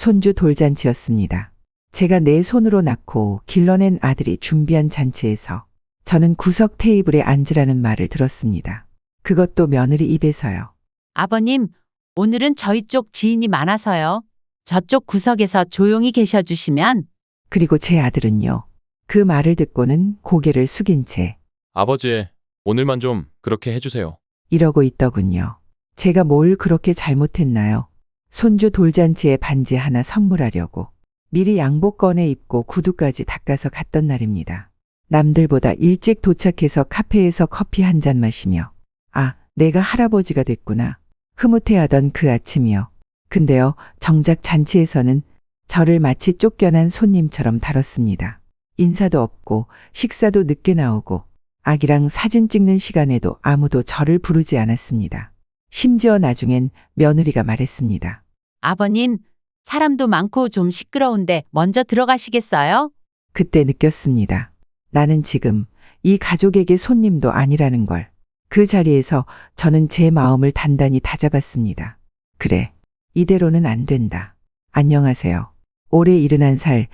손주 돌잔치였습니다. 제가 내 손으로 낳고 길러낸 아들이 준비한 잔치에서 저는 구석 테이블에 앉으라는 말을 들었습니다. 그것도 며느리 입에서요. 아버님, 오늘은 저희 쪽 지인이 많아서요. 저쪽 구석에서 조용히 계셔 주시면. 그리고 제 아들은요. 그 말을 듣고는 고개를 숙인 채 아버지, 오늘만 좀 그렇게 해주세요. 이러고 있더군요. 제가 뭘 그렇게 잘못했나요? 손주 돌잔치에 반지 하나 선물하려고 미리 양복 꺼내 입고 구두까지 닦아서 갔던 날입니다. 남들보다 일찍 도착해서 카페에서 커피 한 잔 마시며 아, 내가 할아버지가 됐구나. 흐뭇해하던 그 아침이요. 근데요, 정작 잔치에서는 저를 마치 쫓겨난 손님처럼 다뤘습니다. 인사도 없고 식사도 늦게 나오고 아기랑 사진 찍는 시간에도 아무도 저를 부르지 않았습니다. 심지어 나중엔 며느리가 말했습니다. 아버님, 사람도 많고 좀 시끄러운데 먼저 들어가시겠어요? 그때 느꼈습니다. 나는 지금 이 가족에게 손님도 아니라는 걸. 그 자리에서 저는 제 마음을 단단히 다잡았습니다. 그래, 이대로는 안 된다. 안녕하세요. 올해 71살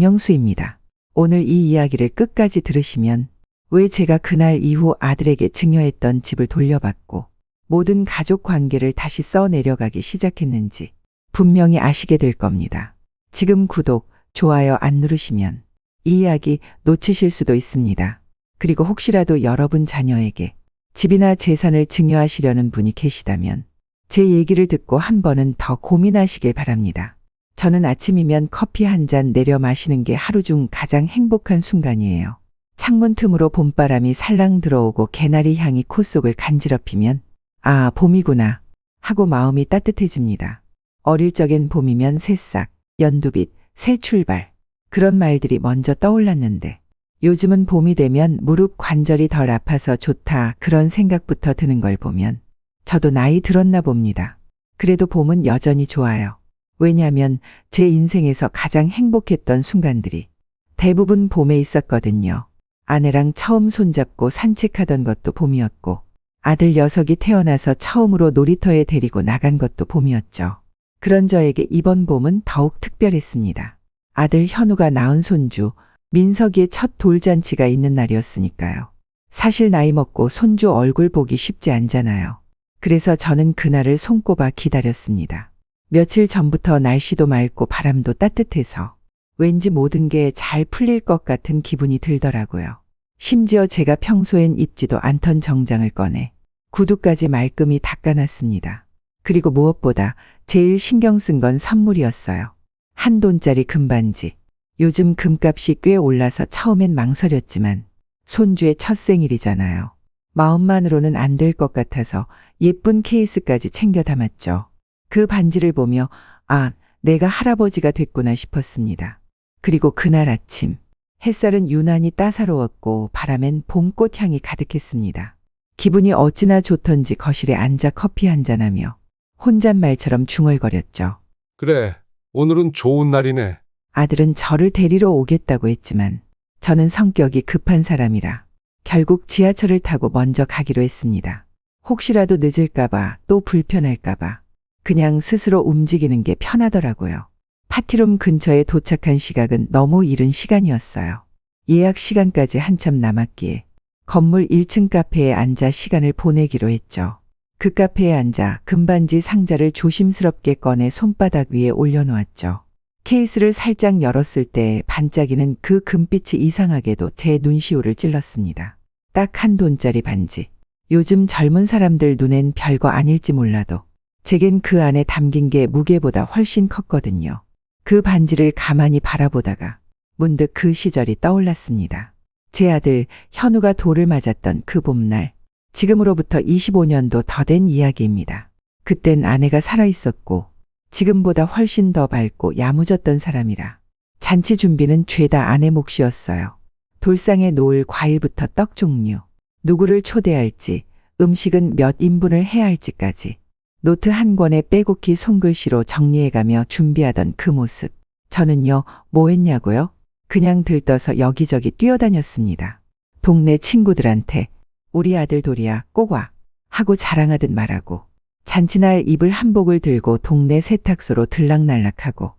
정영수입니다. 오늘 이 이야기를 끝까지 들으시면 왜 제가 그날 이후 아들에게 증여했던 집을 돌려받고 모든 가족 관계를 다시 써내려가기 시작했는지 분명히 아시게 될 겁니다. 지금 구독, 좋아요 안 누르시면 이 이야기 놓치실 수도 있습니다. 그리고 혹시라도 여러분 자녀에게 집이나 재산을 증여하시려는 분이 계시다면 제 얘기를 듣고 한 번은 더 고민하시길 바랍니다. 저는 아침이면 커피 한 잔 내려 마시는 게 하루 중 가장 행복한 순간이에요. 창문 틈으로 봄바람이 살랑 들어오고 개나리 향이 코 속을 간지럽히면 아, 봄이구나 하고 마음이 따뜻해집니다. 어릴 적엔 봄이면 새싹, 연두빛, 새 출발 그런 말들이 먼저 떠올랐는데 요즘은 봄이 되면 무릎 관절이 덜 아파서 좋다 그런 생각부터 드는 걸 보면 저도 나이 들었나 봅니다. 그래도 봄은 여전히 좋아요. 왜냐하면 제 인생에서 가장 행복했던 순간들이 대부분 봄에 있었거든요. 아내랑 처음 손잡고 산책하던 것도 봄이었고 아들 녀석이 태어나서 처음으로 놀이터에 데리고 나간 것도 봄이었죠. 그런 저에게 이번 봄은 더욱 특별했습니다. 아들 현우가 낳은 손주 민석이의 첫 돌잔치가 있는 날이었으니까요. 사실 나이 먹고 손주 얼굴 보기 쉽지 않잖아요. 그래서 저는 그날을 손꼽아 기다렸습니다. 며칠 전부터 날씨도 맑고 바람도 따뜻해서 왠지 모든 게 잘 풀릴 것 같은 기분이 들더라고요. 심지어 제가 평소엔 입지도 않던 정장을 꺼내 구두까지 말끔히 닦아놨습니다. 그리고 무엇보다 제일 신경 쓴 건 선물이었어요. $1 금반지. 요즘 금값이 꽤 올라서 처음엔 망설였지만 손주의 첫 생일이잖아요. 마음만으로는 안 될 것 같아서 예쁜 케이스까지 챙겨 담았죠. 그 반지를 보며 아, 내가 할아버지가 됐구나 싶었습니다. 그리고 그날 아침 햇살은 유난히 따사로웠고 바람엔 봄꽃 향이 가득했습니다. 기분이 어찌나 좋던지 거실에 앉아 커피 한잔하며 혼잣말처럼 중얼거렸죠. 그래, 오늘은 좋은 날이네. 아들은 저를 데리러 오겠다고 했지만 저는 성격이 급한 사람이라 결국 지하철을 타고 먼저 가기로 했습니다. 혹시라도 늦을까봐 또 불편할까봐 그냥 스스로 움직이는 게 편하더라고요. 파티룸 근처에 도착한 시각은 너무 이른 시간이었어요. 예약 시간까지 한참 남았기에 건물 1층 카페에 앉아 시간을 보내기로 했죠. 그 카페에 앉아 금반지 상자를 조심스럽게 꺼내 손바닥 위에 올려놓았죠. 케이스를 살짝 열었을 때 반짝이는 그 금빛이 이상하게도 제 눈시울을 찔렀습니다. 딱 $1 반지. 요즘 젊은 사람들 눈엔 별거 아닐지 몰라도 제겐 그 안에 담긴 게 무게보다 훨씬 컸거든요. 그 반지를 가만히 바라보다가 문득 그 시절이 떠올랐습니다. 제 아들 현우가 돌을 맞았던 그 봄날. 지금으로부터 25년도 더 된 이야기입니다. 그땐 아내가 살아있었고 지금보다 훨씬 더 밝고 야무졌던 사람이라 잔치 준비는 죄다 아내 몫이었어요. 돌상에 놓을 과일부터 떡 종류, 누구를 초대할지, 음식은 몇 인분을 해야 할지까지 노트 한 권에 빼곡히 손글씨로 정리해가며 준비하던 그 모습. 저는요, 뭐 했냐고요? 그냥 들떠서 여기저기 뛰어다녔습니다. 동네 친구들한테 우리 아들 돌이야 꼭 와 하고 자랑하듯 말하고 잔치날 입을 한복을 들고 동네 세탁소로 들락날락하고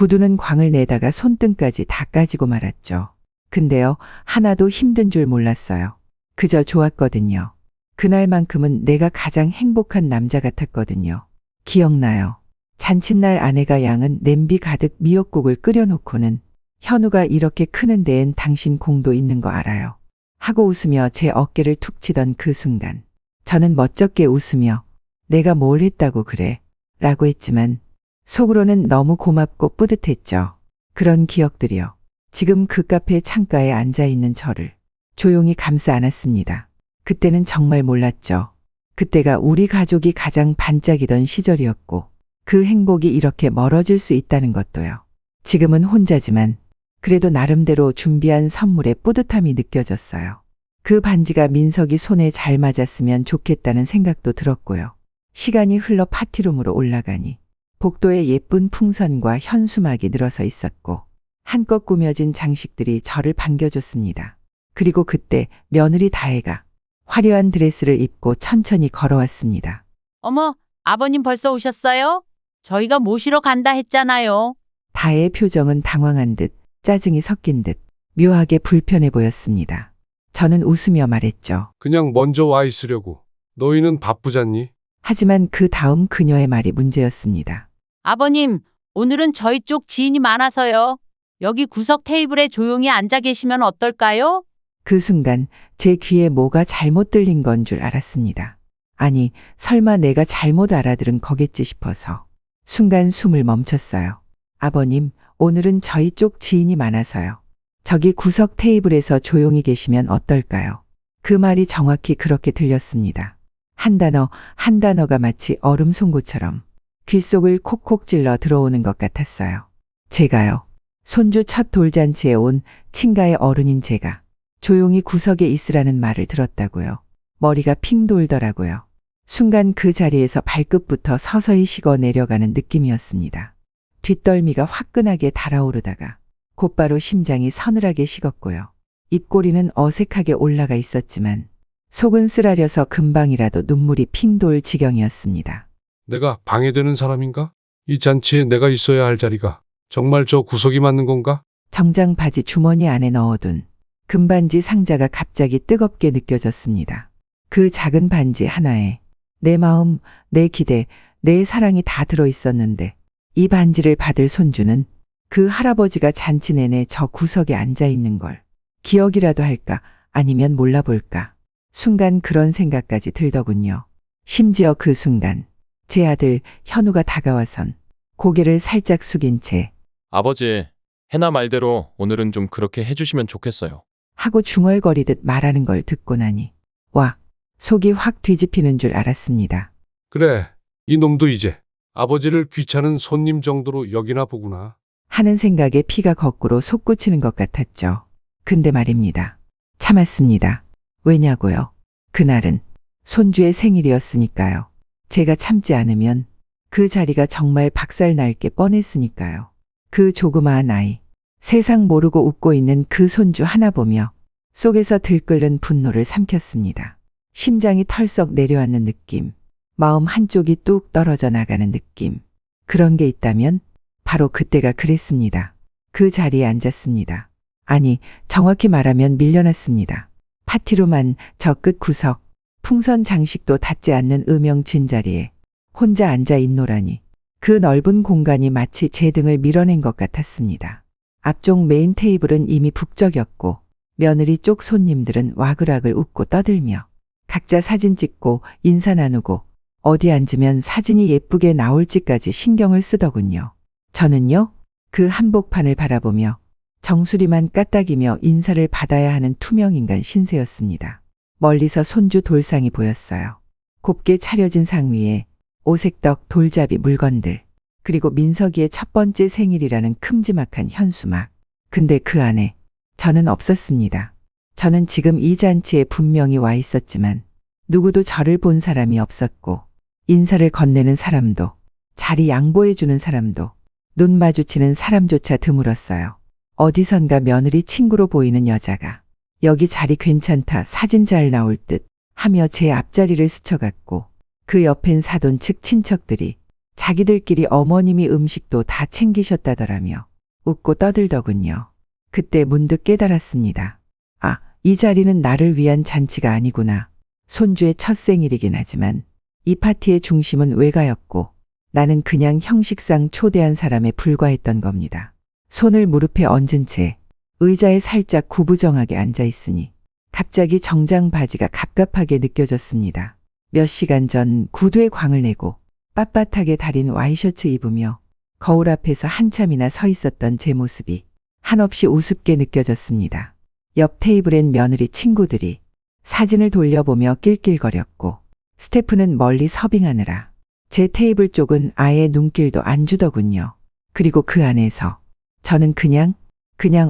구두는 광을 내다가 손등까지 다 까지고 말았죠. 근데요, 하나도 힘든 줄 몰랐어요. 그저 좋았거든요. 그날만큼은 내가 가장 행복한 남자 같았거든요. 기억나요. 잔칫날 아내가 양은 냄비 가득 미역국을 끓여놓고는 현우가 이렇게 크는 데엔 당신 공도 있는 거 알아요. 하고 웃으며 제 어깨를 툭 치던 그 순간 저는 멋쩍게 웃으며 내가 뭘 했다고 그래 라고 했지만 속으로는 너무 고맙고 뿌듯했죠. 그런 기억들이요. 지금 그 카페 창가에 앉아있는 저를 조용히 감싸 안았습니다. 그때는 정말 몰랐죠. 그때가 우리 가족이 가장 반짝이던 시절이었고 그 행복이 이렇게 멀어질 수 있다는 것도요. 지금은 혼자지만 그래도 나름대로 준비한 선물에 뿌듯함이 느껴졌어요. 그 반지가 민석이 손에 잘 맞았으면 좋겠다는 생각도 들었고요. 시간이 흘러 파티룸으로 올라가니 복도에 예쁜 풍선과 현수막이 늘어서 있었고 한껏 꾸며진 장식들이 저를 반겨줬습니다. 그리고 그때 며느리 다혜가 화려한 드레스를 입고 천천히 걸어왔습니다. 어머, 아버님 벌써 오셨어요? 저희가 모시러 간다 했잖아요. 다혜의 표정은 당황한 듯 짜증이 섞인 듯 묘하게 불편해 보였습니다. 저는 웃으며 말했죠. 그냥 먼저 와 있으려고. 너희는 바쁘잖니? 하지만 그 다음 그녀의 말이 문제였습니다. 아버님, 오늘은 저희 쪽 지인이 많아서요. 여기 구석 테이블에 조용히 앉아 계시면 어떨까요? 그 순간 제 귀에 뭐가 잘못 들린 건 줄 알았습니다. 아니, 설마 내가 잘못 알아들은 거겠지 싶어서 순간 숨을 멈췄어요. 아버님, 오늘은 저희 쪽 지인이 많아서요. 저기 구석 테이블에서 조용히 계시면 어떨까요? 그 말이 정확히 그렇게 들렸습니다. 한 단어, 한 단어가 마치 얼음 송곳처럼 귓속을 콕콕 찔러 들어오는 것 같았어요. 제가요. 손주 첫 돌잔치에 온 친가의 어른인 제가 조용히 구석에 있으라는 말을 들었다고요. 머리가 핑 돌더라고요. 순간 그 자리에서 발끝부터 서서히 식어 내려가는 느낌이었습니다. 뒷덜미가 화끈하게 달아오르다가 곧바로 심장이 서늘하게 식었고요. 입꼬리는 어색하게 올라가 있었지만 속은 쓰라려서 금방이라도 눈물이 핑 돌 지경이었습니다. 내가 방해되는 사람인가? 이 잔치에 내가 있어야 할 자리가 정말 저 구석이 맞는 건가? 정장 바지 주머니 안에 넣어둔 금반지 상자가 갑자기 뜨겁게 느껴졌습니다. 그 작은 반지 하나에 내 마음, 내 기대, 내 사랑이 다 들어있었는데 이 반지를 받을 손주는 그 할아버지가 잔치 내내 저 구석에 앉아있는 걸 기억이라도 할까 아니면 몰라볼까. 순간 그런 생각까지 들더군요. 심지어 그 순간 제 아들 현우가 다가와선 고개를 살짝 숙인 채 아버지, 해나 말대로 오늘은 좀 그렇게 해주시면 좋겠어요. 하고 중얼거리듯 말하는 걸 듣고 나니 와, 속이 확 뒤집히는 줄 알았습니다. 그래, 이 놈도 이제 아버지를 귀찮은 손님 정도로 여기나 보구나. 하는 생각에 피가 거꾸로 솟구치는 것 같았죠. 근데 말입니다. 참았습니다. 왜냐고요? 그날은 손주의 생일이었으니까요. 제가 참지 않으면 그 자리가 정말 박살날 게 뻔했으니까요. 그 조그마한 아이, 세상 모르고 웃고 있는 그 손주 하나 보며 속에서 들끓는 분노를 삼켰습니다. 심장이 털썩 내려앉는 느낌, 마음 한쪽이 뚝 떨어져 나가는 느낌. 그런 게 있다면 바로 그때가 그랬습니다. 그 자리에 앉았습니다. 아니, 정확히 말하면 밀려났습니다. 파티로만 저 끝 구석, 풍선 장식도 닿지 않는 음영진 자리에 혼자 앉아 있노라니 그 넓은 공간이 마치 제 등을 밀어낸 것 같았습니다. 앞쪽 메인 테이블은 이미 북적였고 며느리 쪽 손님들은 와글와글 웃고 떠들며 각자 사진 찍고 인사 나누고 어디 앉으면 사진이 예쁘게 나올지까지 신경을 쓰더군요. 저는요, 그 한복판을 바라보며 정수리만 까딱이며 인사를 받아야 하는 투명인간 신세였습니다. 멀리서 손주 돌상이 보였어요. 곱게 차려진 상 위에 오색떡 돌잡이 물건들, 그리고 민석이의 첫 번째 생일이라는 큼지막한 현수막. 근데 그 안에 저는 없었습니다. 저는 지금 이 잔치에 분명히 와 있었지만 누구도 저를 본 사람이 없었고 인사를 건네는 사람도 자리 양보해 주는 사람도 눈 마주치는 사람조차 드물었어요. 어디선가 며느리 친구로 보이는 여자가 여기 자리 괜찮다, 사진 잘 나올 듯 하며 제 앞자리를 스쳐갔고 그 옆엔 사돈 측 친척들이 자기들끼리 어머님이 음식도 다 챙기셨다더라며 웃고 떠들더군요. 그때 문득 깨달았습니다. 아, 이 자리는 나를 위한 잔치가 아니구나. 손주의 첫 생일이긴 하지만 이 파티의 중심은 외가였고 나는 그냥 형식상 초대한 사람에 불과했던 겁니다. 손을 무릎에 얹은 채 의자에 살짝 구부정하게 앉아 있으니 갑자기 정장 바지가 갑갑하게 느껴졌습니다. 몇 시간 전 구두에 광을 내고 빳빳하게 다린 와이셔츠 입으며 거울 앞에서 한참이나 서 있었던 제 모습이 한없이 우습게 느껴졌습니다. 옆 테이블엔 며느리 친구들이 사진을 돌려보며 낄낄거렸고 스태프는 멀리 서빙하느라 제 테이블 쪽은 아예 눈길도 안 주더군요. 그리고 그 안에서 저는 그냥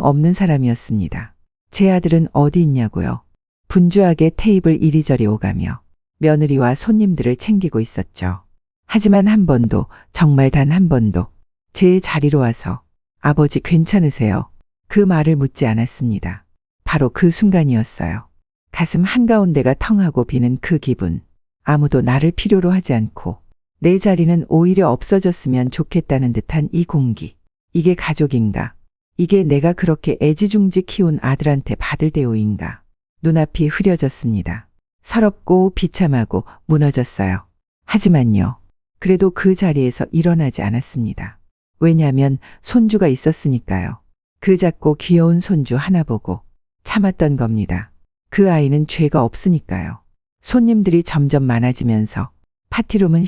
없는 사람이었습니다. 제 아들은 어디 있냐고요. 분주하게 테이블 이리저리 오가며 며느리와 손님들을 챙기고 있었죠. 하지만 한 번도, 정말 단 한 번도 제 자리로 와서 아버지 괜찮으세요? 그 말을 묻지 않았습니다. 바로 그 순간이었어요. 가슴 한가운데가 텅하고 비는 그 기분. 아무도 나를 필요로 하지 않고 내 자리는 오히려 없어졌으면 좋겠다는 듯한 이 공기. 이게 가족인가? 이게 내가 그렇게 애지중지 키운 아들한테 받을 대우인가? 눈앞이 흐려졌습니다. 서럽고 비참하고 무너졌어요. 하지만요. 그래도 그 자리에서 일어나지 않았습니다. 왜냐하면 손주가 있었으니까요. 그 작고 귀여운 손주 하나 보고 참았던 겁니다. 그 아이는 죄가 없으니까요. 손님들이 점점 많아지면서 파티룸은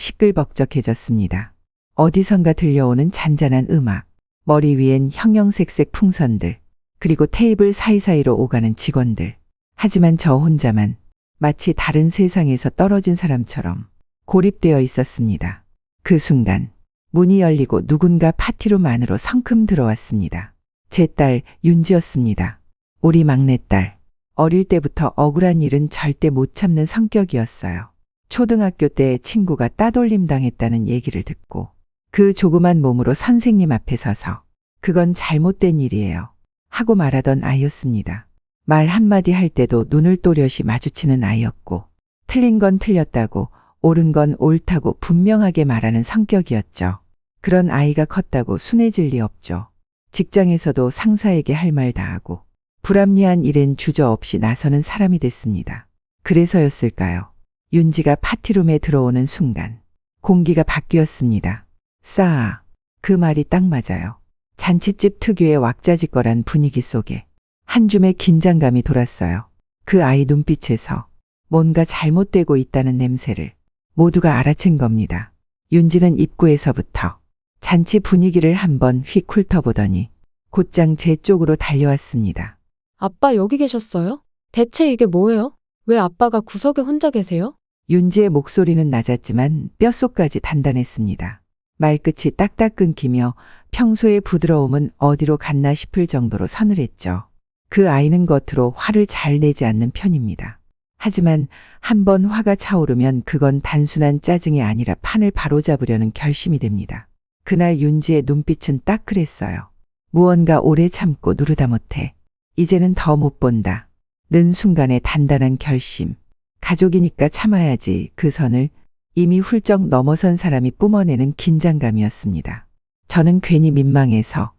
시끌벅적해졌습니다. 어디선가 들려오는 잔잔한 음악, 머리 위엔 형형색색 풍선들, 그리고 테이블 사이사이로 오가는 직원들. 하지만 저 혼자만 마치 다른 세상에서 떨어진 사람처럼 고립되어 있었습니다. 그 순간 문이 열리고 누군가 파티룸 안으로 성큼 들어왔습니다. 제 딸 윤지였습니다. 우리 막내딸. 어릴 때부터 억울한 일은 절대 못 참는 성격이었어요. 초등학교 때 친구가 따돌림 당했다는 얘기를 듣고 그 조그만 몸으로 선생님 앞에 서서 그건 잘못된 일이에요 하고 말하던 아이였습니다. 말 한마디 할 때도 눈을 또렷이 마주치는 아이였고 틀린 건 틀렸다고 옳은 건 옳다고 분명하게 말하는 성격이었죠. 그런 아이가 컸다고 순해질 리 없죠. 직장에서도 상사에게 할 말 다 하고 불합리한 일엔 주저없이 나서는 사람이 됐습니다. 그래서였을까요? 윤지가 파티룸에 들어오는 순간 공기가 바뀌었습니다. 싸아. 그 말이 딱 맞아요. 잔칫집 특유의 왁자지껄한 분위기 속에 한 줌의 긴장감이 돌았어요. 그 아이 눈빛에서 뭔가 잘못되고 있다는 냄새를 모두가 알아챈 겁니다. 윤지는 입구에서부터 잔치 분위기를 한번 휙 훑어보더니 곧장 제 쪽으로 달려왔습니다. 아빠 여기 계셨어요? 대체 이게 뭐예요? 왜 아빠가 구석에 혼자 계세요? 윤지의 목소리는 낮았지만 뼛속까지 단단했습니다. 말끝이 딱딱 끊기며 평소의 부드러움은 어디로 갔나 싶을 정도로 서늘했죠. 그 아이는 겉으로 화를 잘 내지 않는 편입니다. 하지만 한번 화가 차오르면 그건 단순한 짜증이 아니라 판을 바로잡으려는 결심이 됩니다. 그날 윤지의 눈빛은 딱 그랬어요. 무언가 오래 참고 누르다 못해 이제는 더 못 본다. 는 순간의 단단한 결심. 가족이니까 참아야지. 그 선을 이미 훌쩍 넘어선 사람이 뿜어내는 긴장감이었습니다. 저는 괜히 민망해서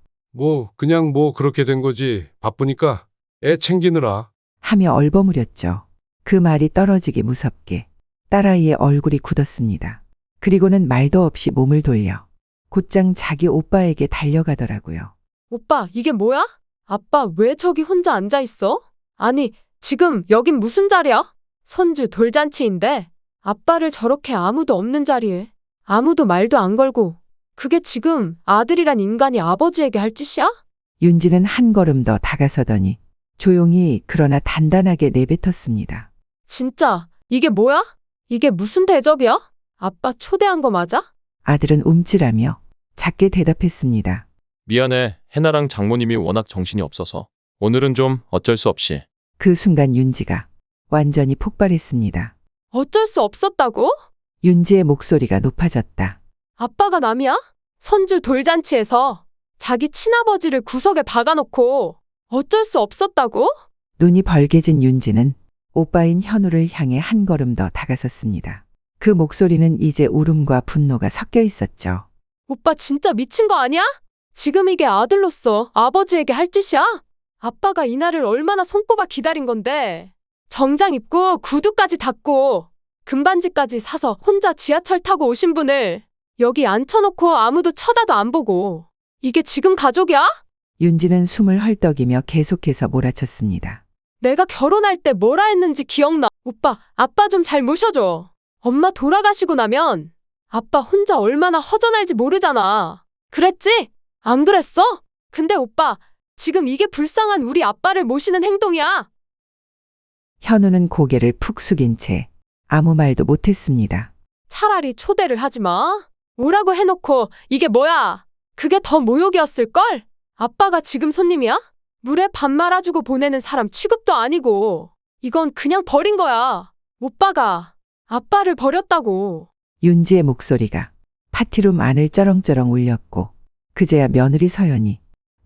그냥 그렇게 된 거지. 바쁘니까 애 챙기느라. 하며 얼버무렸죠. 그 말이 떨어지기 무섭게 딸아이의 얼굴이 굳었습니다. 그리고는 말도 없이 몸을 돌려 곧장 자기 오빠에게 달려가더라고요. 오빠, 이게 뭐야? 아빠 왜 저기 혼자 앉아 있어? 아니, 지금 여긴 무슨 자리야? 손주 돌잔치인데 아빠를 저렇게 아무도 없는 자리에 아무도 말도 안 걸고 그게 지금 아들이란 인간이 아버지에게 할 짓이야? 윤지는 한 걸음 더 다가서더니 조용히 그러나 단단하게 내뱉었습니다. 진짜 이게 뭐야? 이게 무슨 대접이야? 아빠 초대한 거 맞아? 아들은 움찔하며 작게 대답했습니다. 미안해. 해나랑 장모님이 워낙 정신이 없어서 오늘은 좀 어쩔 수 없이. 그 순간 윤지가 완전히 폭발했습니다. 어쩔 수 없었다고? 윤지의 목소리가 높아졌다. 아빠가 남이야? 손주 돌잔치에서 자기 친아버지를 구석에 박아놓고 어쩔 수 없었다고? 눈이 벌개진 윤지는 오빠인 현우를 향해 한 걸음 더 다가섰습니다. 그 목소리는 이제 울음과 분노가 섞여 있었죠. 오빠 진짜 미친 거 아니야? 지금 이게 아들로서 아버지에게 할 짓이야? 아빠가 이날을 얼마나 손꼽아 기다린 건데. 정장 입고 구두까지 닦고 금반지까지 사서 혼자 지하철 타고 오신 분을 여기 앉혀놓고 아무도 쳐다도 안 보고. 이게 지금 가족이야? 윤지는 숨을 헐떡이며 계속해서 몰아쳤습니다. 내가 결혼할 때 뭐라 했는지 기억나. 오빠, 아빠 좀 잘 모셔줘. 엄마 돌아가시고 나면 아빠 혼자 얼마나 허전할지 모르잖아. 그랬지? 안 그랬어? 근데 오빠, 지금 이게 불쌍한 우리 아빠를 모시는 행동이야. 현우는 고개를 푹 숙인 채 아무 말도 못했습니다. 차라리 초대를 하지 마. 오라고 해놓고 이게 뭐야? 그게 더 모욕이었을걸? 아빠가 지금 손님이야? 물에 밥 말아주고 보내는 사람 취급도 아니고. 이건 그냥 버린 거야. 오빠가 아빠를 버렸다고. 윤지의 목소리가 파티룸 안을 쩌렁쩌렁 울렸고 그제야 며느리 서연이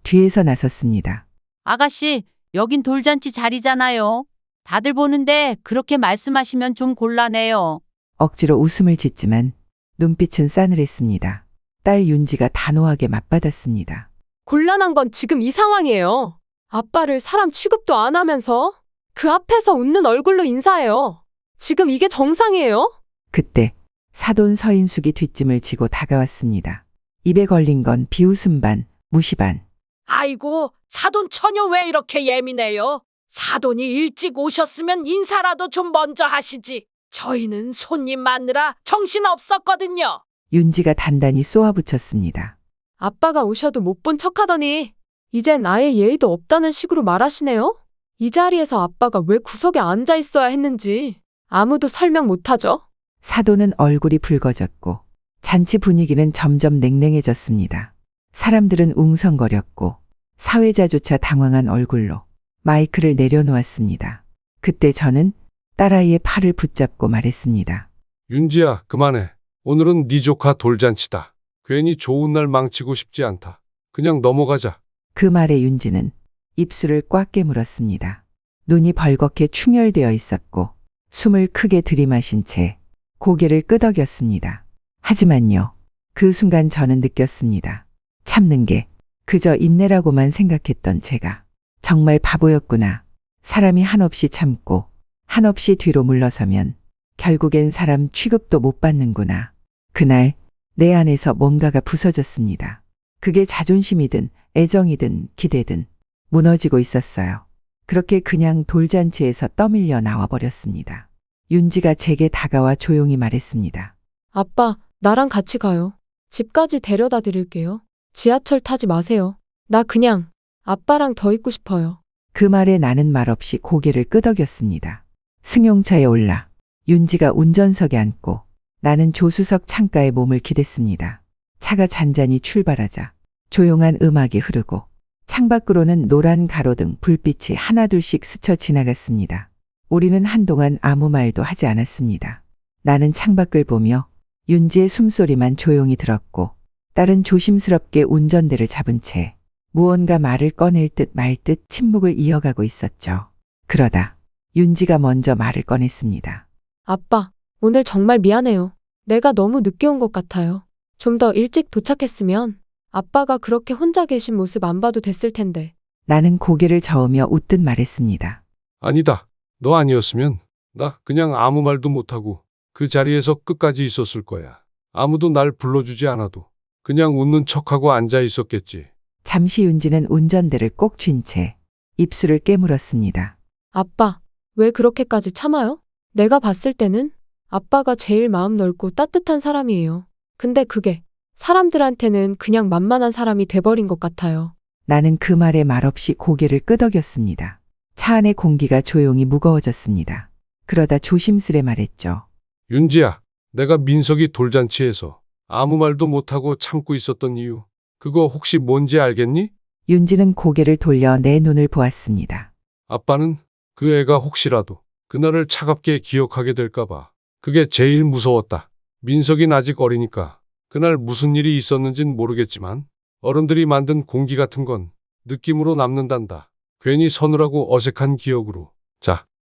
뒤에서 나섰습니다. 아가씨, 여긴 돌잔치 자리잖아요. 다들 보는데 그렇게 말씀하시면 좀 곤란해요. 억지로 웃음을 짓지만 눈빛은 싸늘했습니다. 딸 윤지가 단호하게 맞받았습니다. 곤란한 건 지금 이 상황이에요. 아빠를 사람 취급도 안 하면서 그 앞에서 웃는 얼굴로 인사해요. 지금 이게 정상이에요? 그때 사돈 서인숙이 뒷짐을 지고 다가왔습니다. 입에 걸린 건 비웃음 반, 무시 반. 아이고, 사돈 처녀 왜 이렇게 예민해요? 사돈이 일찍 오셨으면 인사라도 좀 먼저 하시지. 저희는 손님 맞느라 정신 없었거든요. 윤지가 단단히 쏘아붙였습니다. 아빠가 오셔도 못 본 척하더니 이젠 아예 예의도 없다는 식으로 말하시네요? 이 자리에서 아빠가 왜 구석에 앉아 있어야 했는지 아무도 설명 못하죠? 사돈은 얼굴이 붉어졌고 잔치 분위기는 점점 냉랭해졌습니다. 사람들은 웅성거렸고 사회자조차 당황한 얼굴로 마이크를 내려놓았습니다. 그때 저는 딸아이의 팔을 붙잡고 말했습니다. 윤지야, 그만해. 오늘은 네 조카 돌잔치다. 괜히 좋은 날 망치고 싶지 않다. 그냥 넘어가자. 그 말에 윤지는 입술을 꽉 깨물었습니다. 눈이 벌겋게 충혈되어 있었고 숨을 크게 들이마신 채 고개를 끄덕였습니다. 하지만요, 그 순간 저는 느꼈습니다. 참는 게 그저 인내라고만 생각했던 제가 정말 바보였구나. 사람이 한없이 참고 한없이 뒤로 물러서면 결국엔 사람 취급도 못 받는구나. 그날 내 안에서 뭔가가 부서졌습니다. 그게 자존심이든 애정이든 기대든 무너지고 있었어요. 그렇게 그냥 돌잔치에서 떠밀려 나와버렸습니다. 윤지가 제게 다가와 조용히 말했습니다. 아빠, 나랑 같이 가요. 집까지 데려다 드릴게요. 지하철 타지 마세요. 나 그냥 아빠랑 더 있고 싶어요. 그 말에 나는 말없이 고개를 끄덕였습니다. 승용차에 올라 윤지가 운전석에 앉고 나는 조수석 창가에 몸을 기댔습니다. 차가 잔잔히 출발하자 조용한 음악이 흐르고 창밖으로는 노란 가로등 불빛이 하나둘씩 스쳐 지나갔습니다. 우리는 한동안 아무 말도 하지 않았습니다. 나는 창밖을 보며 윤지의 숨소리만 조용히 들었고 딸은 조심스럽게 운전대를 잡은 채 무언가 말을 꺼낼 듯 말 듯 침묵을 이어가고 있었죠. 그러다 윤지가 먼저 말을 꺼냈습니다. 아빠, 오늘 정말 미안해요. 내가 너무 늦게 온 것 같아요. 좀 더 일찍 도착했으면 아빠가 그렇게 혼자 계신 모습 안 봐도 됐을 텐데. 나는 고개를 저으며 웃듯 말했습니다. 아니다. 너 아니었으면 나 그냥 아무 말도 못하고 그 자리에서 끝까지 있었을 거야. 아무도 날 불러주지 않아도 그냥 웃는 척하고 앉아 있었겠지. 잠시 윤지는 운전대를 꼭 쥔 채 입술을 깨물었습니다. 아빠, 왜 그렇게까지 참아요? 내가 봤을 때는 아빠가 제일 마음 넓고 따뜻한 사람이에요. 근데 그게 사람들한테는 그냥 만만한 사람이 돼버린 것 같아요. 나는 그 말에 말없이 고개를 끄덕였습니다. 차 안의 공기가 조용히 무거워졌습니다. 그러다 조심스레 말했죠. 윤지야, 내가 민석이 돌잔치에서 아무 말도 못하고 참고 있었던 이유, 그거 혹시 뭔지 알겠니? 윤지는 고개를 돌려 내 눈을 보았습니다. 아빠는 그 애가 혹시라도 그날을 차갑게 기억하게 될까봐 그게 제일 무서웠다. 민석이는 아직 어리니까 그날 무슨 일이 있었는진 모르겠지만 어른들이 만든 공기 같은 건 느낌으로 남는단다. 괜히 서늘하고 어색한 기억으로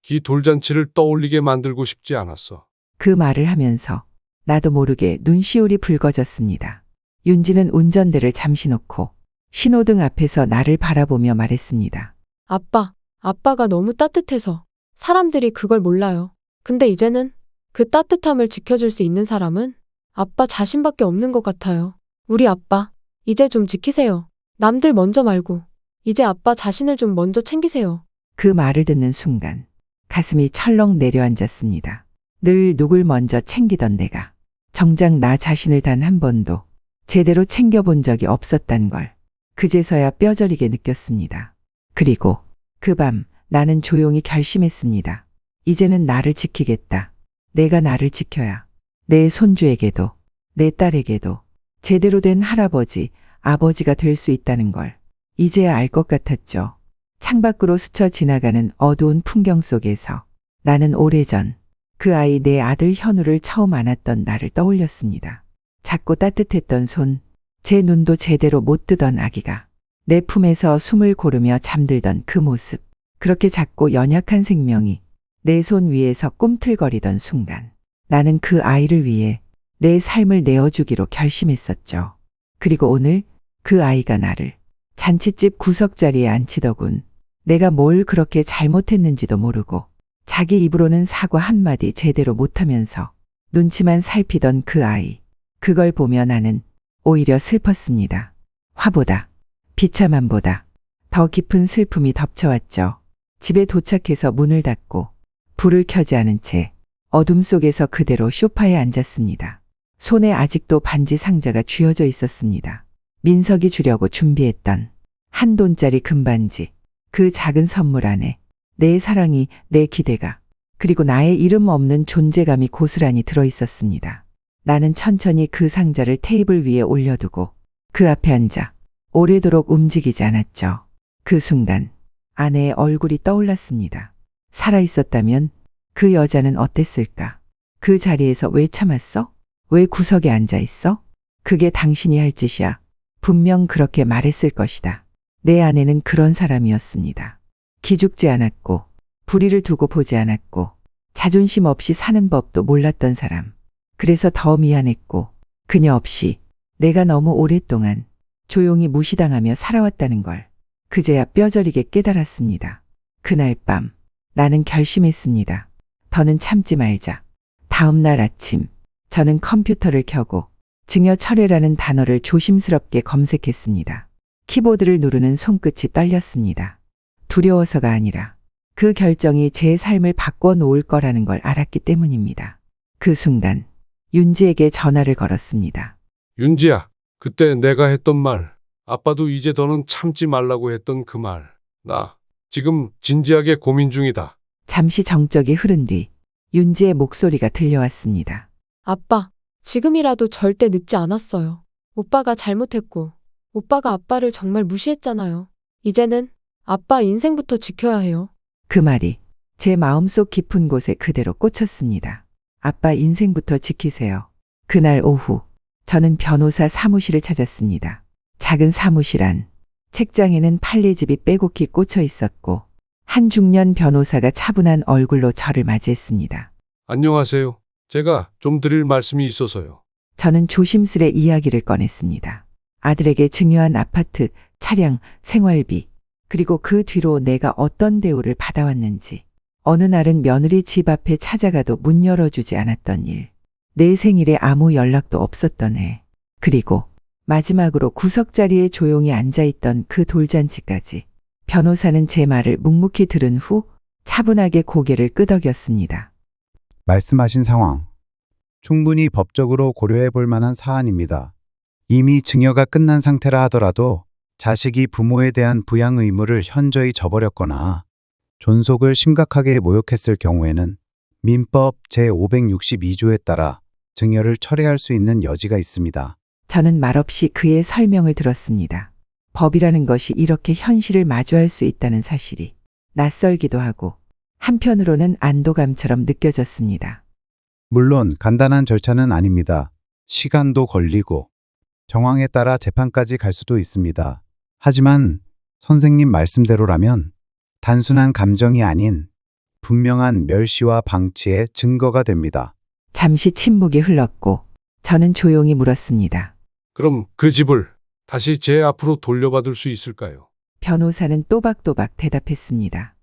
기 돌잔치를 떠올리게 만들고 싶지 않았어. 그 말을 하면서 나도 모르게 눈시울이 붉어졌습니다. 윤지는 운전대를 잠시 놓고 신호등 앞에서 나를 바라보며 말했습니다. 아빠가 너무 따뜻해서 사람들이 그걸 몰라요. 근데 이제는 그 따뜻함을 지켜줄 수 있는 사람은 아빠 자신밖에 없는 것 같아요. 우리 아빠, 이제 좀 지키세요. 남들 먼저 말고, 이제 아빠 자신을 좀 먼저 챙기세요. 그 말을 듣는 순간 가슴이 철렁 내려앉았습니다. 늘 누굴 먼저 챙기던 내가 정작 나 자신을 단 한 번도 제대로 챙겨본 적이 없었단 걸 그제서야 뼈저리게 느꼈습니다. 그리고 그 밤 나는 조용히 결심했습니다. 이제는 나를 지키겠다. 내가 나를 지켜야 내 손주에게도 내 딸에게도 제대로 된 할아버지, 아버지가 될 수 있다는 걸 이제야 알 것 같았죠. 창밖으로 스쳐 지나가는 어두운 풍경 속에서 나는 오래전 그 아이 내 아들 현우를 처음 안았던 나를 떠올렸습니다. 작고 따뜻했던 손, 제 눈도 제대로 못 뜨던 아기가 내 품에서 숨을 고르며 잠들던 그 모습, 그렇게 작고 연약한 생명이 내 손 위에서 꿈틀거리던 순간 나는 그 아이를 위해 내 삶을 내어주기로 결심했었죠. 그리고 오늘 그 아이가 나를 잔칫집 구석자리에 앉히더군. 내가 뭘 그렇게 잘못했는지도 모르고 자기 입으로는 사과 한마디 제대로 못하면서 눈치만 살피던 그 아이. 그걸 보며 나는 오히려 슬펐습니다. 화보다, 비참함보다 더 깊은 슬픔이 덮쳐왔죠. 집에 도착해서 문을 닫고 불을 켜지 않은 채 어둠 속에서 그대로 소파에 앉았습니다. 손에 아직도 반지 상자가 쥐어져 있었습니다. 민석이 주려고 준비했던 한 돈짜리 금반지. 그 작은 선물 안에 내 사랑이, 내 기대가, 그리고 나의 이름 없는 존재감이 고스란히 들어있었습니다. 나는 천천히 그 상자를 테이블 위에 올려두고 그 앞에 앉아 오래도록 움직이지 않았죠. 그 순간 아내의 얼굴이 떠올랐습니다. 살아있었다면 그 여자는 어땠을까? 그 자리에서 왜 참았어? 왜 구석에 앉아있어? 그게 당신이 할 짓이야. 분명 그렇게 말했을 것이다. 내 아내는 그런 사람이었습니다. 기죽지 않았고, 불의를 두고 보지 않았고, 자존심 없이 사는 법도 몰랐던 사람. 그래서 더 미안했고, 그녀 없이 내가 너무 오랫동안 조용히 무시당하며 살아왔다는 걸 그제야 뼈저리게 깨달았습니다. 그날 밤 나는 결심했습니다. 더는 참지 말자. 다음 날 아침 저는 컴퓨터를 켜고 증여 철회라는 단어를 조심스럽게 검색했습니다. 키보드를 누르는 손끝이 떨렸습니다. 두려워서가 아니라 그 결정이 제 삶을 바꿔 놓을 거라는 걸 알았기 때문입니다. 그 순간 윤지에게 전화를 걸었습니다. 윤지야, 그때 내가 했던 말, 아빠도 이제 더는 참지 말라고 했던 그 말, 나 지금 진지하게 고민 중이다. 잠시 정적이 흐른 뒤 윤지의 목소리가 들려왔습니다. 아빠, 지금이라도 절대 늦지 않았어요. 오빠가 잘못했고, 오빠가 아빠를 정말 무시했잖아요. 이제는 아빠 인생부터 지켜야 해요. 그 말이 제 마음속 깊은 곳에 그대로 꽂혔습니다. 아빠 인생부터 지키세요. 그날 오후 저는 변호사 사무실을 찾았습니다. 작은 사무실 안 책장에는 판례집이 빼곡히 꽂혀 있었고 한 중년 변호사가 차분한 얼굴로 저를 맞이했습니다. 안녕하세요. 제가 좀 드릴 말씀이 있어서요. 저는 조심스레 이야기를 꺼냈습니다. 아들에게 증여한 아파트, 차량, 생활비, 그리고 그 뒤로 내가 어떤 대우를 받아왔는지, 어느 날은 며느리 집 앞에 찾아가도 문 열어주지 않았던 일, 내 생일에 아무 연락도 없었던 해, 그리고 마지막으로 구석자리에 조용히 앉아있던 그 돌잔치까지. 변호사는 제 말을 묵묵히 들은 후 차분하게 고개를 끄덕였습니다. 말씀하신 상황, 충분히 법적으로 고려해 볼 만한 사안입니다. 이미 증여가 끝난 상태라 하더라도 자식이 부모에 대한 부양 의무를 현저히 저버렸거나 존속을 심각하게 모욕했을 경우에는 민법 제562조에 따라 증여를 철회할 수 있는 여지가 있습니다. 저는 말없이 그의 설명을 들었습니다. 법이라는 것이 이렇게 현실을 마주할 수 있다는 사실이 낯설기도 하고 한편으로는 안도감처럼 느껴졌습니다. 물론 간단한 절차는 아닙니다. 시간도 걸리고 정황에 따라 재판까지 갈 수도 있습니다. 하지만 선생님 말씀대로라면 단순한 감정이 아닌 분명한 멸시와 방치의 증거가 됩니다. 잠시 침묵이 흘렀고 저는 조용히 물었습니다. 그럼 그 집을 다시 제 앞으로 돌려받을 수 있을까요? 변호사는 또박또박 대답했습니다.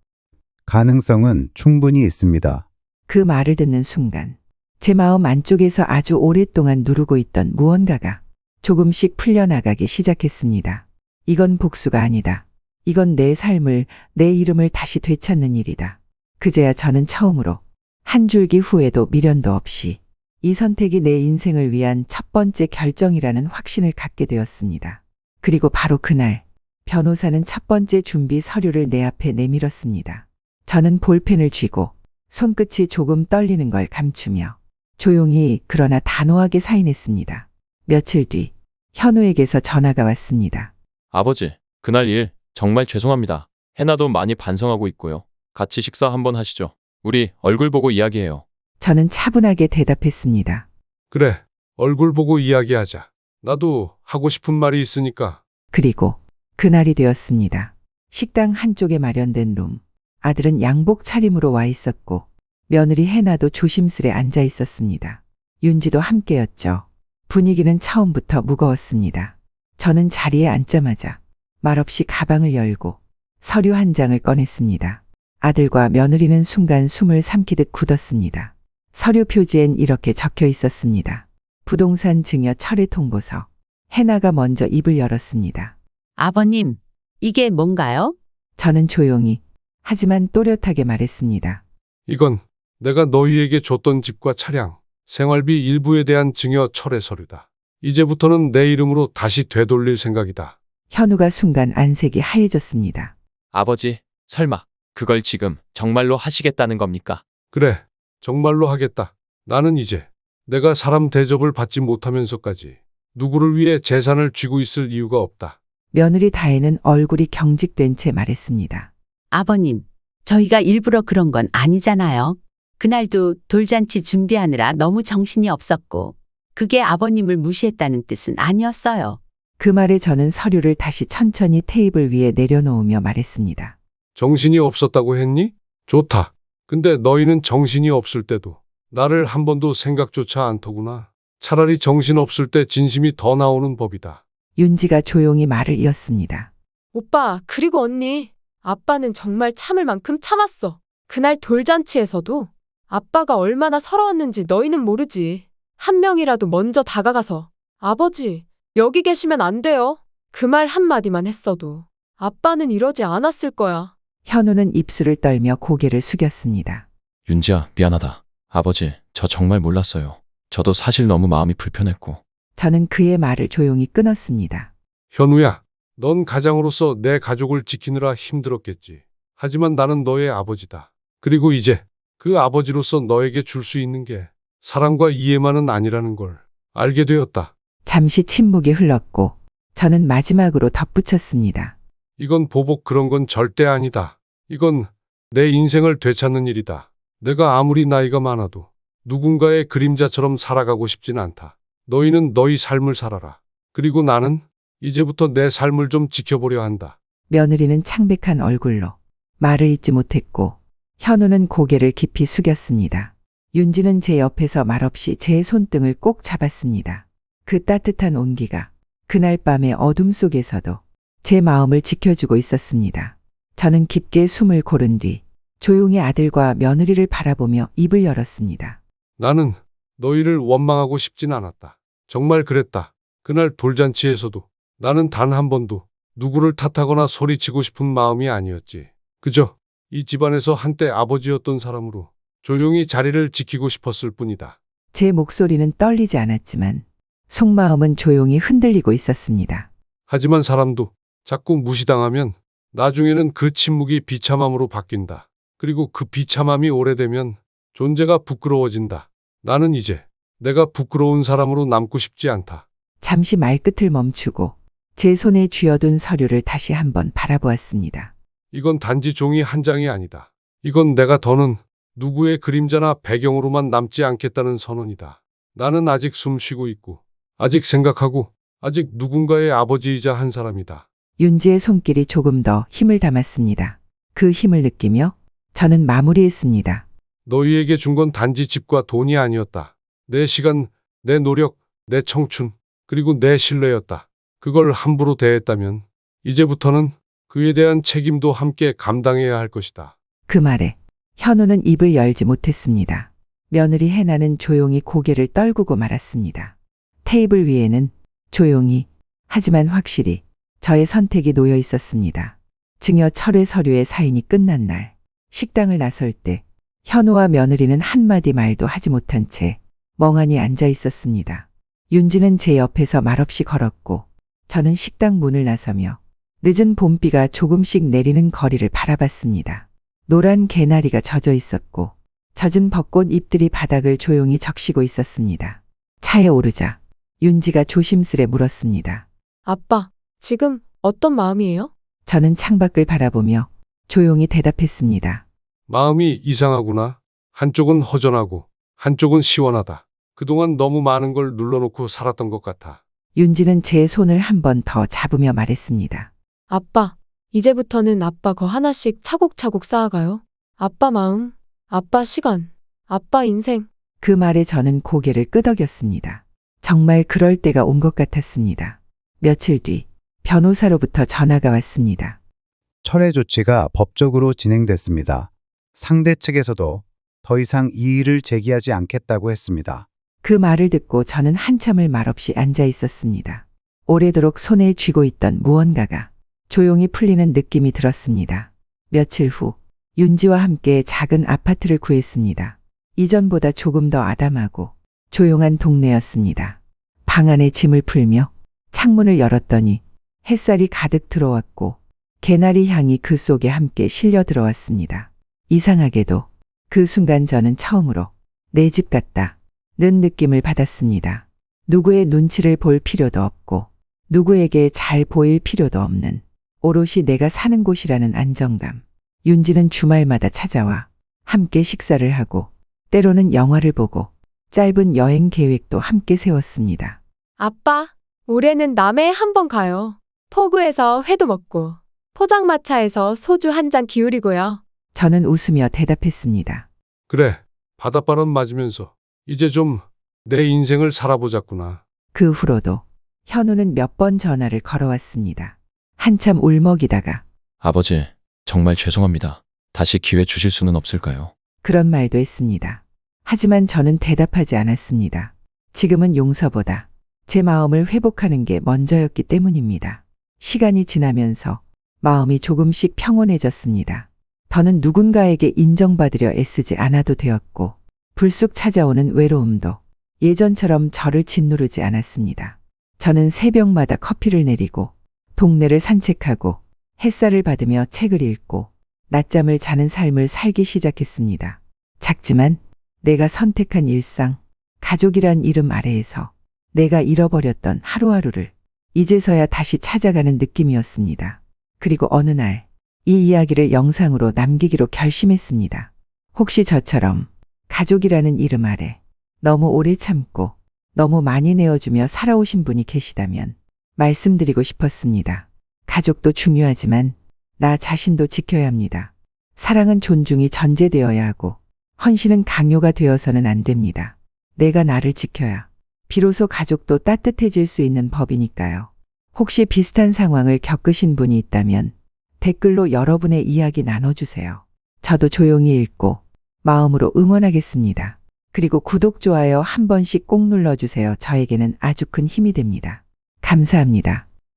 가능성은 충분히 있습니다. 그 말을 듣는 순간 제 마음 안쪽에서 아주 오랫동안 누르고 있던 무언가가 조금씩 풀려나가기 시작했습니다. 이건 복수가 아니다. 이건 내 삶을, 내 이름을 다시 되찾는 일이다. 그제야 저는 처음으로 한 줄기 후회도 미련도 없이 이 선택이 내 인생을 위한 첫 번째 결정이라는 확신을 갖게 되었습니다. 그리고 바로 그날 변호사는 첫 번째 준비 서류를 내 앞에 내밀었습니다. 저는 볼펜을 쥐고 손끝이 조금 떨리는 걸 감추며 조용히 그러나 단호하게 사인했습니다. 며칠 뒤 현우에게서 전화가 왔습니다. 아버지, 그날 일 정말 죄송합니다. 해나도 많이 반성하고 있고요. 같이 식사 한번 하시죠. 우리 얼굴 보고 이야기해요. 저는 차분하게 대답했습니다. 그래, 얼굴 보고 이야기하자. 나도 하고 싶은 말이 있으니까. 그리고 그날이 되었습니다. 식당 한쪽에 마련된 룸. 아들은 양복 차림으로 와 있었고 며느리 해나도 조심스레 앉아 있었습니다. 윤지도 함께였죠. 분위기는 처음부터 무거웠습니다. 저는 자리에 앉자마자 말없이 가방을 열고 서류 한 장을 꺼냈습니다. 아들과 며느리는 순간 숨을 삼키듯 굳었습니다. 서류 표지엔 이렇게 적혀 있었습니다. 부동산 증여 철회 통보서. 해나가 먼저 입을 열었습니다. 아버님, 이게 뭔가요? 저는 조용히 하지만 또렷하게 말했습니다. 이건 내가 너희에게 줬던 집과 차량, 생활비 일부에 대한 증여 철회 서류다. 이제부터는 내 이름으로 다시 되돌릴 생각이다. 현우가 순간 안색이 하얘졌습니다. 아버지, 설마 그걸 지금 정말로 하시겠다는 겁니까? 그래, 정말로 하겠다. 나는 이제 내가 사람 대접을 받지 못하면서까지 누구를 위해 재산을 쥐고 있을 이유가 없다. 며느리 다혜는 얼굴이 경직된 채 말했습니다. 아버님, 저희가 일부러 그런 건 아니잖아요. 그날도 돌잔치 준비하느라 너무 정신이 없었고 그게 아버님을 무시했다는 뜻은 아니었어요. 그 말에 저는 서류를 다시 천천히 테이블 위에 내려놓으며 말했습니다. 정신이 없었다고 했니? 좋다. 근데 너희는 정신이 없을 때도 나를 한 번도 생각조차 않더구나. 차라리 정신 없을 때 진심이 더 나오는 법이다. 윤지가 조용히 말을 이었습니다. 오빠, 그리고 언니. 아빠는 정말 참을 만큼 참았어. 그날 돌잔치에서도 아빠가 얼마나 서러웠는지 너희는 모르지. 한 명이라도 먼저 다가가서 아버지, 여기 계시면 안 돼요. 그 말 한마디만 했어도 아빠는 이러지 않았을 거야. 현우는 입술을 떨며 고개를 숙였습니다. 윤지야, 미안하다. 아버지, 저 정말 몰랐어요. 저도 사실 너무 마음이 불편했고. 저는 그의 말을 조용히 끊었습니다. 현우야, 넌 가장으로서 내 가족을 지키느라 힘들었겠지. 하지만 나는 너의 아버지다. 그리고 이제 그 아버지로서 너에게 줄 수 있는 게 사랑과 이해만은 아니라는 걸 알게 되었다. 잠시 침묵이 흘렀고 저는 마지막으로 덧붙였습니다. 이건 보복 그런 건 절대 아니다. 이건 내 인생을 되찾는 일이다. 내가 아무리 나이가 많아도 누군가의 그림자처럼 살아가고 싶진 않다. 너희는 너희 삶을 살아라. 그리고 나는 이제부터 내 삶을 좀 지켜보려 한다. 며느리는 창백한 얼굴로 말을 잇지 못했고 현우는 고개를 깊이 숙였습니다. 윤지는 제 옆에서 말없이 제 손등을 꼭 잡았습니다. 그 따뜻한 온기가 그날 밤의 어둠 속에서도 제 마음을 지켜주고 있었습니다. 저는 깊게 숨을 고른 뒤 조용히 아들과 며느리를 바라보며 입을 열었습니다. 나는 너희를 원망하고 싶진 않았다. 정말 그랬다. 그날 돌잔치에서도 나는 단 한 번도 누구를 탓하거나 소리치고 싶은 마음이 아니었지. 그저 이 집안에서 한때 아버지였던 사람으로 조용히 자리를 지키고 싶었을 뿐이다. 제 목소리는 떨리지 않았지만 속마음은 조용히 흔들리고 있었습니다. 하지만 사람도 자꾸 무시당하면 나중에는 그 침묵이 비참함으로 바뀐다. 그리고 그 비참함이 오래되면 존재가 부끄러워진다. 나는 이제 내가 부끄러운 사람으로 남고 싶지 않다. 잠시 말끝을 멈추고 제 손에 쥐어둔 서류를 다시 한번 바라보았습니다. 이건 단지 종이 한 장이 아니다. 이건 내가 더는 누구의 그림자나 배경으로만 남지 않겠다는 선언이다. 나는 아직 숨 쉬고 있고, 아직 생각하고, 아직 누군가의 아버지이자 한 사람이다. 윤지의 손길이 조금 더 힘을 담았습니다. 그 힘을 느끼며 저는 마무리했습니다. 너희에게 준 건 단지 집과 돈이 아니었다. 내 시간, 내 노력, 내 청춘, 그리고 내 신뢰였다. 그걸 함부로 대했다면 이제부터는 그에 대한 책임도 함께 감당해야 할 것이다. 그 말에 현우는 입을 열지 못했습니다. 며느리 해나는 조용히 고개를 떨구고 말았습니다. 테이블 위에는 조용히 하지만 확실히 저의 선택이 놓여 있었습니다. 증여 철회 서류의 사인이 끝난 날 식당을 나설 때 현우와 며느리는 한마디 말도 하지 못한 채 멍하니 앉아 있었습니다. 윤지는 제 옆에서 말없이 걸었고 저는 식당 문을 나서며 늦은 봄비가 조금씩 내리는 거리를 바라봤습니다. 노란 개나리가 젖어 있었고 젖은 벚꽃 잎들이 바닥을 조용히 적시고 있었습니다. 차에 오르자 윤지가 조심스레 물었습니다. 아빠, 지금 어떤 마음이에요? 저는 창밖을 바라보며 조용히 대답했습니다. 마음이 이상하구나. 한쪽은 허전하고 한쪽은 시원하다. 그동안 너무 많은 걸 눌러놓고 살았던 것 같아. 윤지는 제 손을 한 번 더 잡으며 말했습니다. 아빠, 이제부터는 아빠 거 하나씩 차곡차곡 쌓아가요. 아빠 마음, 아빠 시간, 아빠 인생. 그 말에 저는 고개를 끄덕였습니다. 정말 그럴 때가 온 것 같았습니다. 며칠 뒤 변호사로부터 전화가 왔습니다. 철회 조치가 법적으로 진행됐습니다. 상대 측에서도 더 이상 이의를 제기하지 않겠다고 했습니다. 그 말을 듣고 저는 한참을 말없이 앉아 있었습니다. 오래도록 손에 쥐고 있던 무언가가 조용히 풀리는 느낌이 들었습니다. 며칠 후 윤지와 함께 작은 아파트를 구했습니다. 이전보다 조금 더 아담하고 조용한 동네였습니다. 방 안에 짐을 풀며 창문을 열었더니 햇살이 가득 들어왔고 개나리 향이 그 속에 함께 실려 들어왔습니다. 이상하게도 그 순간 저는 처음으로 내 집 같다는 느낌을 받았습니다. 누구의 눈치를 볼 필요도 없고 누구에게 잘 보일 필요도 없는 오롯이 내가 사는 곳이라는 안정감. 윤지는 주말마다 찾아와 함께 식사를 하고 때로는 영화를 보고 짧은 여행 계획도 함께 세웠습니다. 아빠, 올해는 남해에 한번 가요. 포구에서 회도 먹고 포장마차에서 소주 한 잔 기울이고요. 저는 웃으며 대답했습니다. 그래, 바닷바람 맞으면서 이제 좀 내 인생을 살아보자꾸나. 그 후로도 현우는 몇 번 전화를 걸어왔습니다. 한참 울먹이다가 아버지, 정말 죄송합니다. 다시 기회 주실 수는 없을까요? 그런 말도 했습니다. 하지만 저는 대답하지 않았습니다. 지금은 용서보다 제 마음을 회복하는 게 먼저였기 때문입니다. 시간이 지나면서 마음이 조금씩 평온해졌습니다. 더는 누군가에게 인정받으려 애쓰지 않아도 되었고 불쑥 찾아오는 외로움도 예전처럼 저를 짓누르지 않았습니다. 저는 새벽마다 커피를 내리고 동네를 산책하고 햇살을 받으며 책을 읽고 낮잠을 자는 삶을 살기 시작했습니다. 작지만 내가 선택한 일상, 가족이란 이름 아래에서 내가 잃어버렸던 하루하루를 이제서야 다시 찾아가는 느낌이었습니다. 그리고 어느 날 이 이야기를 영상으로 남기기로 결심했습니다. 혹시 저처럼 가족이라는 이름 아래 너무 오래 참고 너무 많이 내어주며 살아오신 분이 계시다면 말씀드리고 싶었습니다. 가족도 중요하지만 나 자신도 지켜야 합니다. 사랑은 존중이 전제되어야 하고 헌신은 강요가 되어서는 안 됩니다. 내가 나를 지켜야 비로소 가족도 따뜻해질 수 있는 법이니까요. 혹시 비슷한 상황을 겪으신 분이 있다면 댓글로 여러분의 이야기 나눠주세요. 저도 조용히 읽고 마음으로 응원하겠습니다. 그리고 구독, 좋아요 한 번씩 꼭 눌러주세요. 저에게는 아주 큰 힘이 됩니다. 감사합니다.